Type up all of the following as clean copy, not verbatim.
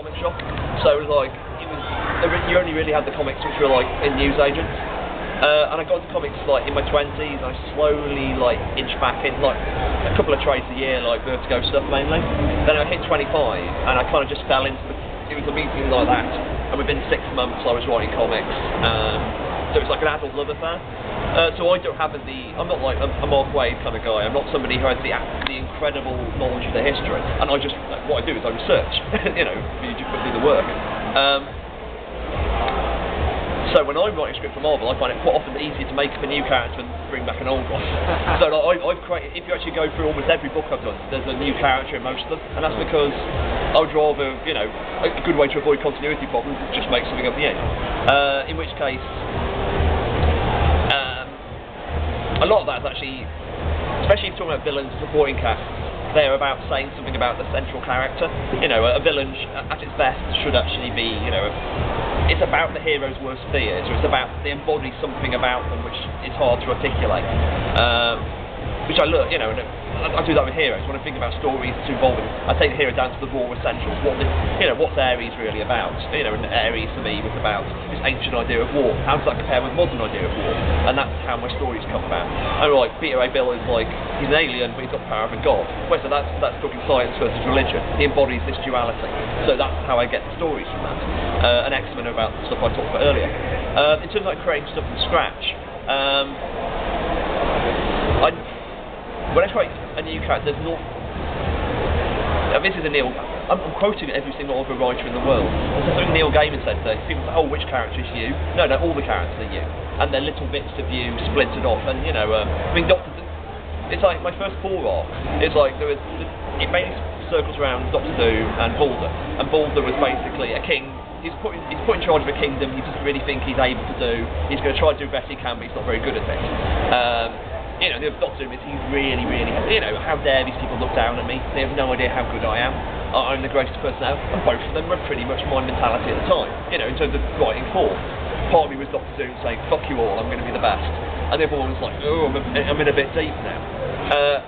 comic shop. So it was like, you only really had the comics which were like in newsagents. And I got into comics like in my 20s, and I slowly like inched back in like a couple of trades a year, like Vertigo stuff mainly. Then I hit 25, and I kind of just fell into it was a meeting like that, and within 6 months I was writing comics. So it's like an adult love affair. So I don't have I'm not like a Mark Waid kind of guy. I'm not somebody who has the incredible knowledge of the history. And I just, what I do is I research. You know, you just put through the work. So when I'm writing a script for Marvel, I find it quite often easier to make up a new character and bring back an old one. So like, I've created, if you actually go through almost every book I've done, there's a new character in most of them, and that's because I would rather, you know, a good way to avoid continuity problems is just make something up the end. In which case, a lot of that is actually, especially if you're talking about villains and supporting cast, they're about saying something about the central character. You know, a villain at its best should actually be, you know, it's about the hero's worst fears, or it's about, they embody something about them which is hard to articulate. Which I look, you know, and I do that with heroes. When I think about stories that's involving, I take the hero down to the raw essentials. What's Ares really about? You know, and Ares for me was about this ancient idea of war. How does that compare with modern idea of war? And that's how my stories come about. And like Peter A. Bill is like, he's an alien, but he's got the power of a god. Well, so that's talking science versus religion. He embodies this duality. So that's how I get the stories from that. And X-Men are about the stuff I talked about earlier. In terms of like creating stuff from scratch, when I create a new character, there's not. This is a Neil. I'm quoting every single other writer in the world. There's something Neil Gaiman said today. People say, "Oh, which character is you?" No, all the characters are you, and they're little bits of you splintered off. And you know, I mean, it's like my first 4 arcs. It's like it mainly circles around Doctor Doom and Balder. And Balder was basically a king. He's put in charge of a kingdom he doesn't really think he's able to do. He's going to try to do the best he can, but he's not very good at it. You know, the Doctor is he's really, you know, how dare these people look down at me? They have no idea how good I am. I'm the greatest person out, and both of them were pretty much my mentality at the time. You know, in terms of writing for. Part of me was Doctor Doom saying, "Fuck you all, I'm going to be the best," and the other one was like, "Oh, I'm in a bit deep now."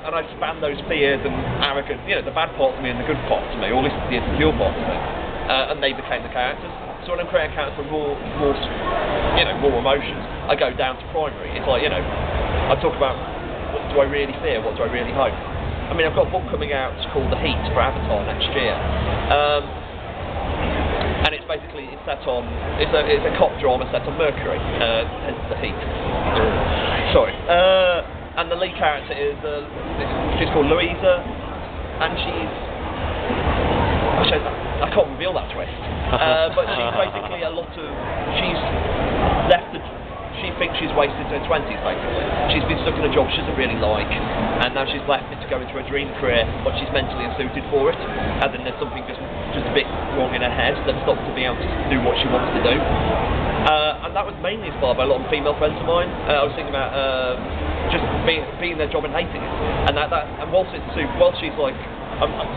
And I spanned those fears and arrogance, you know, the bad parts of me and the good parts of me, or at least the insecure parts of me, and they became the characters. So when I'm creating characters for raw emotions, I go down to primary. It's like, you know, I talk about what do I really fear, what do I really hope. I mean, I've got a book coming out called The Heat for Avatar next year, and it's basically it's a cop drama set on Mercury, hence The Heat. Sorry, and the lead character is she's called Louisa, and I can't reveal that twist, but she's basically she's left she thinks she's wasted her 20s basically. She's been stuck in a job she doesn't really like, and now she's left it to go into her dream career, but she's mentally unsuited for it, and then there's something just a bit wrong in her head that stops her being able to do what she wants to do. And that was mainly inspired by a lot of female friends of mine. I was thinking about just being in their job and hating it, and and whilst she's like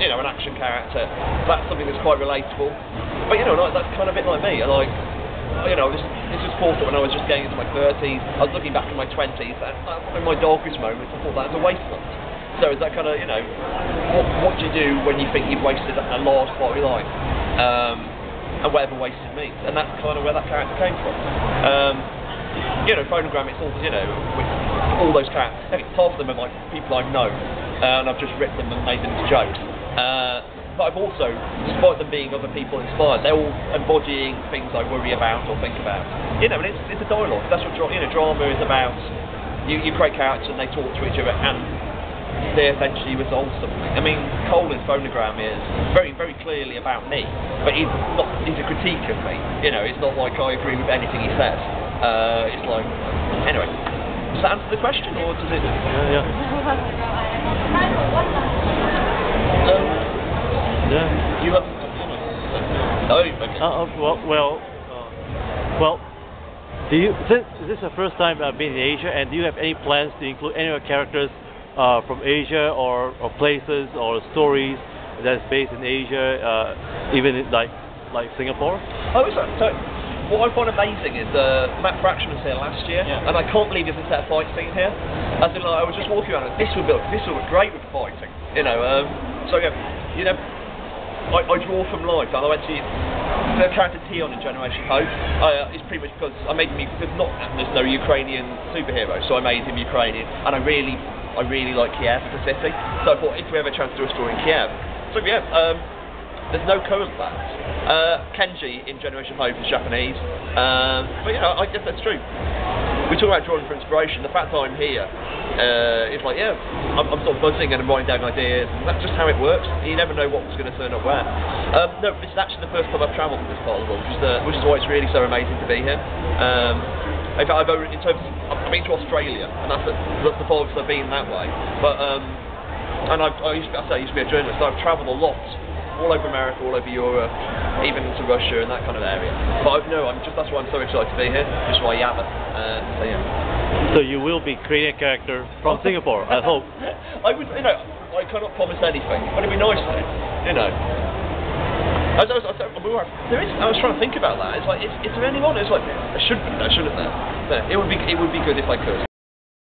you know, an action character, that's something that's quite relatable. But you know, like, that's kind of a bit like me. Like, you know, this was thought that when I was just getting into my 30s, I was looking back in my 20s, and in my darkest moments, I thought that was a wasteland. So is that kind of, you know, what do you do when you think you've wasted a large part of your life, and whatever wasted means, and that's kind of where that character came from. You know, Phonogram, it's all, you know, with all those characters, half of them are like people I've known, and I've just written them and made them into jokes. But I've also, despite them being other people inspired, they're all embodying things I worry about or think about. You know, and it's a dialogue. That's what drama is about. You create characters and they talk to each other, and they eventually resolve something. I mean, Cole in Phonogram is very, very clearly about me, but he's a critique of me. You know, it's not like I agree with anything he says. It's like, anyway. Does that answer the question, or does it? Yeah. Yeah. You have. Oh, okay. Well. Since this is the first time I've been in Asia, and do you have any plans to include any of the characters from Asia, or places or stories that's based in Asia, even in, like Singapore? Oh, so what I find amazing is Matt Fraction was here last year, and I can't believe there's a set of fight scene here. As in, like, I was just walking around, and this would look great with fighting, you know. So yeah, you know, I draw from life, and I went to the character Tion in Generation Hope. It's pretty much because I made him because there's no Ukrainian superhero, so I made him Ukrainian, and I really like Kiev, the city. So I thought if we have a chance to do a story in Kiev, so yeah. There's no current plans. Kenji in Generation Hope is Japanese, but yeah, I guess that's true. We talk about drawing for inspiration. The fact that I'm here, it's like, yeah, I'm sort of buzzing and I'm writing down ideas, and that's just how it works. You never know what's going to turn up where. No, this is actually the first time I've travelled in this part of the world, which is why it's really so amazing to be here. In fact, I've been to Australia, and that's the farthest I've been that way. But and I used to be a journalist, so I've travelled a lot. All over America, all over Europe, even into Russia and that kind of area. But that's why I'm so excited to be here. Just why Yabba. So yeah. So you will be creating a character from Singapore, I hope. I would, I cannot promise anything, but it'd be nice to, I was trying to think about that. It's like, is there anyone? It's like, there shouldn't there? It would be good if I could.